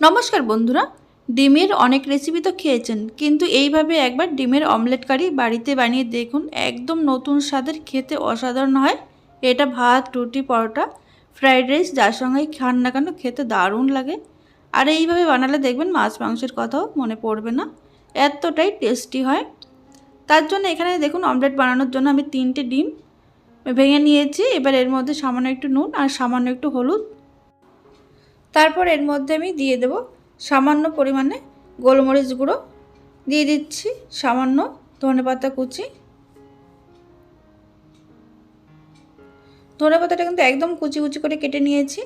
নমস্কার বন্ধুরা, ডিমের অনেক রেসিপি তো খেয়েছেন, কিন্তু এইভাবে একবার ডিমের অমলেট কারি বাড়িতে বানিয়ে দেখুন। একদম নতুন স্বাদের, খেতে অসাধারণ হয়। এটা ভাত, রুটি, পরোটা, ফ্রাইড রাইস যার সঙ্গেই খান না কেন খেতে দারুণ লাগে। আর এইভাবে বানালে দেখবেন মাছ মাংসের কথাও মনে পড়বে না, এতটাই টেস্টি হয়। তার জন্য এখানে দেখুন, অমলেট বানানোর জন্য আমি 3টে ডিম ভেঙে নিয়েছি। এবার এর মধ্যে সামান্য একটু নুন আর সামান্য একটু হলুদ, তারপর এর মধ্যে আমি দিয়ে দেব সামান্য পরিমাণে গোলমরিচ গুঁড়ো, দিয়ে দিচ্ছি সামান্য ধনেপাতা কুচি। ধনেপাতাটা কিন্তু একদম কুচি কুচি করে কেটে নিয়েছি।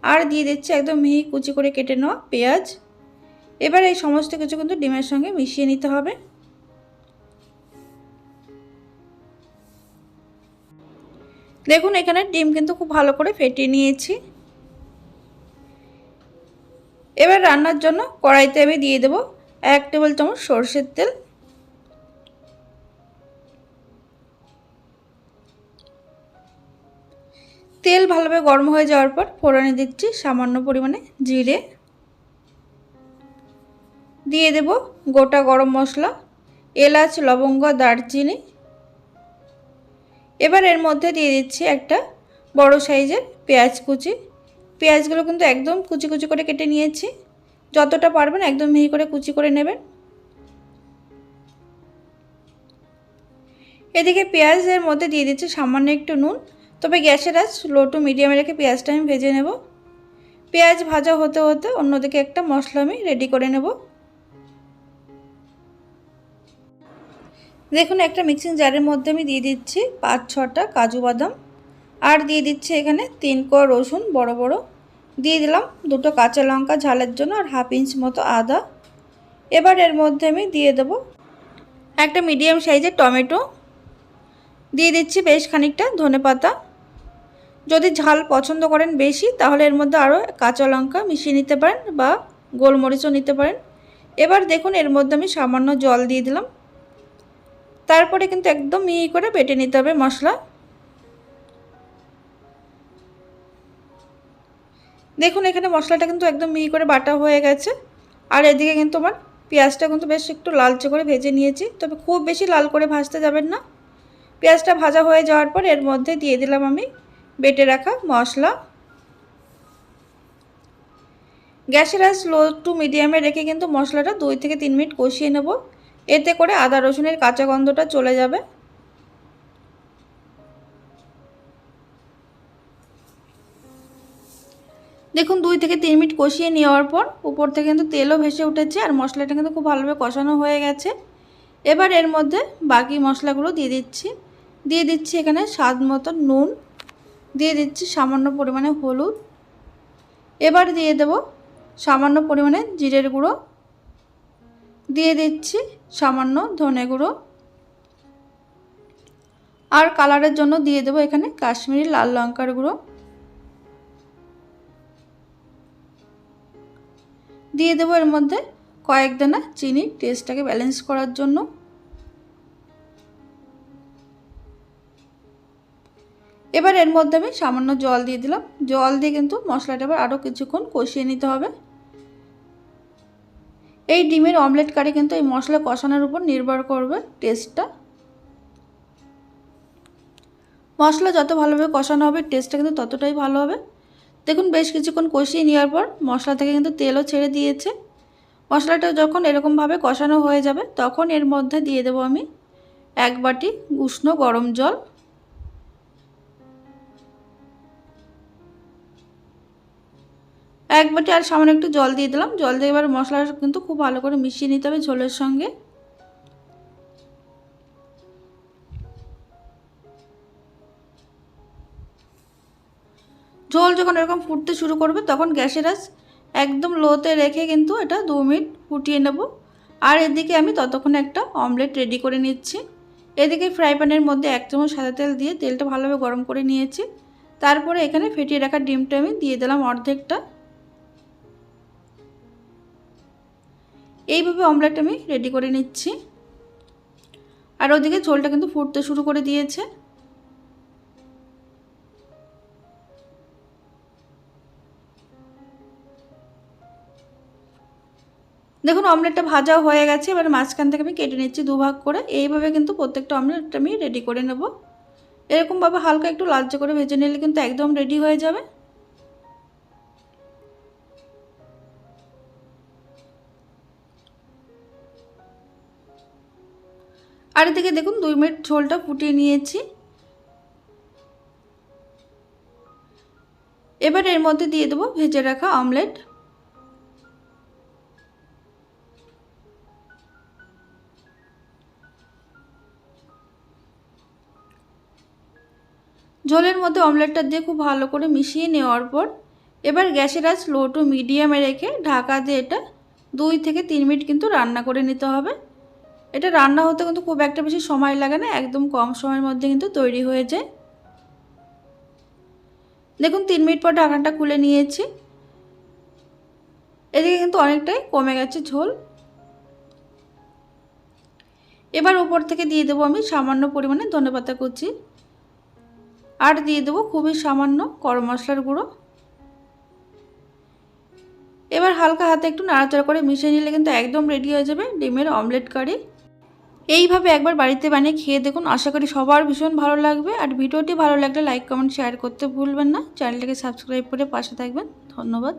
আর দিয়ে দিচ্ছি একদম মিহি কুচি করে কেটে নেওয়া পেঁয়াজ। এবার এই সমস্ত কিছু কিন্তু ডিমের সঙ্গে মিশিয়ে নিতে হবে। দেখুন, এখানে ডিম কিন্তু খুব ভালো করে ফেটিয়ে নিয়েছি। এবার রান্নার জন্য কড়াইতে আমি দিয়ে দেব 1 টেবিল চামচ সরষের তেল। তেল ভালোভাবে গরম হয়ে যাওয়ার পর ফোড়নে দিচ্ছি সামান্য পরিমাণে জিরে, দিয়ে দেব গোটা গরম মশলা, এলাচ, লবঙ্গ, দারচিনি। এবার এর মধ্যে দিয়ে দিচ্ছি একটা বড় সাইজের পেঁয়াজ কুচি। পেঁয়াজগুলো কিন্তু একদম কুচি কুচি করে কেটে নিয়েছি। যতটা পারবেন একদম মিহি করে কুচি করে নেবেন। এদিকে পেঁয়াজের মধ্যে দিয়ে দিচ্ছি সামান্য একটু নুন। তবে গ্যাসের আঁচ লো টু মিডিয়ামে রেখে পেঁয়াজটা আমি ভেজে নেব। পেঁয়াজ ভাজা হতে হতে অন্যদিকে একটা মশলা আমি রেডি করে নেব। দেখুন, একটা মিক্সিং জারের মধ্যে আমি দিয়ে দিচ্ছি 5-6টা কাজু বাদাম, আর দিয়ে দিচ্ছি এখানে 3 কোয়া রসুন বড় বড়, দিয়ে দিলাম 2টো কাঁচা লঙ্কা ঝালের জন্য, আর 1/2 ইঞ্চ মতো আদা। এবার এর মধ্যে আমি দিয়ে দেব একটা মিডিয়াম সাইজের টমেটো, দিয়ে দিচ্ছি বেশ খানিকটা ধনেপাতা। যদি ঝাল পছন্দ করেন বেশি, তাহলে এর মধ্যে আরও কাঁচা লঙ্কা মিশিয়ে নিতে পারেন বা গোলমরিচও নিতে পারেন। এবার দেখুন, এর মধ্যে আমি সামান্য জল দিয়ে দিলাম। তারপরে কিন্তু একদম মিহি করে বেটে নিতে হবে মশলা। দেখুন, এখানে মশলাটা কিন্তু একদম মিহি করে বাটা হয়ে গেছে। আর এদিকে কিন্তু আমার পেঁয়াজটা কিন্তু বেশ একটু লালচে করে ভেজে নিয়েছি, তবে খুব বেশি লাল করে ভাজতে যাবেন না। পেঁয়াজটা ভাজা হয়ে যাওয়ার পর এর মধ্যে দিয়ে দিলাম আমি বেটে রাখা মশলা। গ্যাসের আঁচ লো টু মিডিয়ামে রেখে কিন্তু মশলাটা 2 থেকে 3 মিনিট কষিয়ে নেব। এতে করে আদা রসুনের কাঁচা গন্ধটা চলে যাবে। দেখুন, 2 থেকে 3 মিনিট কষিয়ে নেওয়ার পর উপর থেকে কিন্তু তেলও ভেসে উঠেছে, আর মশলাটা কিন্তু খুব ভালোভাবে কষানো হয়ে গেছে। এবার এর মধ্যে বাকি মশলাগুলো দিয়ে দিচ্ছি এখানে স্বাদ মতো নুন, দিয়ে দিচ্ছি সামান্য পরিমাণে হলুদ। এবার দিয়ে দেব সামান্য পরিমাণে জিরের গুঁড়ো, দিয়ে দিচ্ছি সামান্য ধনে গুঁড়ো, আর কালারের জন্য দিয়ে দেব এখানে কাশ্মীরি লাল লঙ্কার গুঁড়ো। দিয়ে দেব এর মধ্যে কয়েক দানা চিনি, টেস্টটাকে ব্যালেন্স করার জন্য। এবার এর মধ্যে আমি সামান্য জল দিয়ে দিলাম। জল দিয়ে কিন্তু মশলাটা এবার আরও কিছুক্ষণ কষিয়ে নিতে হবে। এই ডিমের অমলেট কারি কিন্তু এই মশলা কষানোর উপর নির্ভর করবে টেস্টটা। মশলা যত ভালোভাবে কষানো হবে, টেস্টটা কিন্তু ততটাই ভালো হবে। দেখুন, বেশ কিছুক্ষণ কষিয়ে নেওয়ার পর মশলা থেকে কিন্তু তেলও ছেড়ে দিয়েছে। মশলাটা যখন এরকমভাবে কষানো হয়ে যাবে, তখন এর মধ্যে দিয়ে দেবো আমি 1 বাটি উষ্ণ গরম জল। এক বাটি আর সামান্য একটু জল দিয়ে দিলাম। জল দিয়ে এবার মশলাটা কিন্তু খুব ভালো করে মিশিয়ে নিতে হবে ঝোলের সঙ্গে। ঝোল যখন এরকম ফুটতে শুরু করবে, তখন গ্যাসের আঁচ একদম লোতে রেখে কিন্তু এটা 2 মিনিট ফুটিয়ে নেব। আর এদিকে আমি ততক্ষণে একটা অমলেট রেডি করে নিচ্ছি। এদিকে ফ্রাই প্যানের মধ্যে 1 চামচ সাদা তেল দিয়ে তেলটা ভালোভাবে গরম করে নিয়েছি। তারপরে এখানে ফেটিয়ে রাখা ডিমটা আমি দিয়ে দিলাম অর্ধেকটা। এইভাবে অমলেট আমি রেডি করে নিচ্ছি। আর ওদিকে ঝোলটা কিন্তু ফুটতে শুরু করে দিয়েছে। দেখুন অমলেটটা ভাজা হয়ে গেছে, এবার মাঝখান থেকে আমি কেটে নিচ্ছি দুভাগ করে। এইভাবে কিন্তু প্রত্যেকটা অমলেট আমি রেডি করে নেব। এরকমভাবে হালকা একটু লালচে করে ভেজে নিলে কিন্তু একদম রেডি হয়ে যাবে। আর এদিকে দেখুন 2 মিনিট ঝোলটা ফুটিয়ে নিয়েছি। এবার এর মধ্যে দিয়ে দেবো ভেজে রাখা অমলেট। ঝোলের মধ্যে অমলেটটা দিয়ে খুব ভালো করে মিশিয়ে নেওয়ার পর এবার গ্যাসের আঁচ লো টু মিডিয়ামে রেখে ঢাকা দিয়ে এটা 2 থেকে 3 মিনিট কিন্তু রান্না করে নিতে হবে। এটা রান্না হতে কিন্তু খুব একটা বেশি সময় লাগে না, একদম কম সময়ের মধ্যে কিন্তু তৈরি হয়ে যায়। দেখুন 3 মিনিট পর ঢাকনাটা খুলে নিয়েছি। এদিকে কিন্তু অনেকটাই কমে গেছে ঝোল। এবার উপর থেকে দিয়ে দেবো আমি সামান্য পরিমাণে ধনেপাতা কুচি, আর দিয়ে দেবো খুবই সামান্য গরম মশলার গুঁড়ো। এবার হালকা হাতে একটু নাড়াচাড়া করে মিশিয়ে নিলে কিন্তু একদম রেডি হয়ে যাবে ডিমের অমলেট কারি। এইভাবে একবার বাড়িতে বানিয়ে খেয়ে দেখুন, আশা করি সবার ভীষণ ভালো লাগবে। আর ভিডিওটি ভালো লাগলে লাইক কমেন্ট শেয়ার করতে ভুলবেন না। চ্যানেলটাকে সাবস্ক্রাইব করে পাশে থাকবেন। ধন্যবাদ।